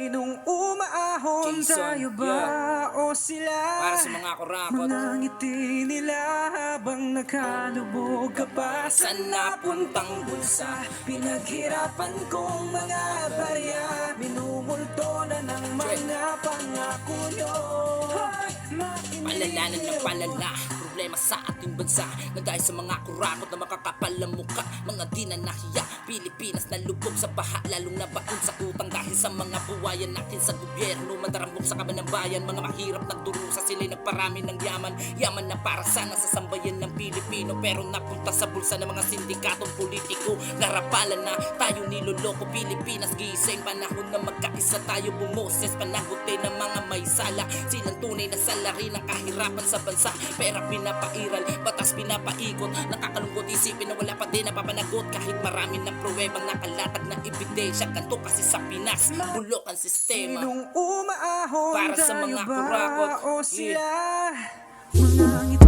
Sinong umaahon, Jason, tayo ba o sila? Para sa mga kurakot, Mga ngiti nila habang nakalubog ka pa sa napuntang bulsa. Pinaghirapan kong mga barya, minumulto na ng mga pangako nyo. palala na ng palala, problema sa ating bansa na dahil sa mga kurakot na makakapal ang muka. Mga di na nahiya, Pilipinas na lubog sa baha, lalong nabaon sa utang dahil sa mga buwayan natin sa gobyerno. Madarambok sa kaban ng bayan, mga mahirap nagdurusa, sila'y nagparami ng yaman. Yaman na para sana sa sambayan ng Pilipino, pero napunta sa bulsa ng mga sindikatong politiko. Narapalan na tayo niloloko, Pilipinas gising, panahon na magkaisa tayo bumoses. Panagutin ng mga may sala, silang tunay na salari ng kahirapan sa bansa. Pera pinapairal, batas pinapaikot, nakakalungkot isipin na wala pa din napapanagot. Kahit marami ng pruwebang nakalatag na ebidensya, ganto kasi sa Pinas, bulok ang sistema. Sinong umaahon, Para sa tayo mga ba kurakot, o sila? Mga ngiti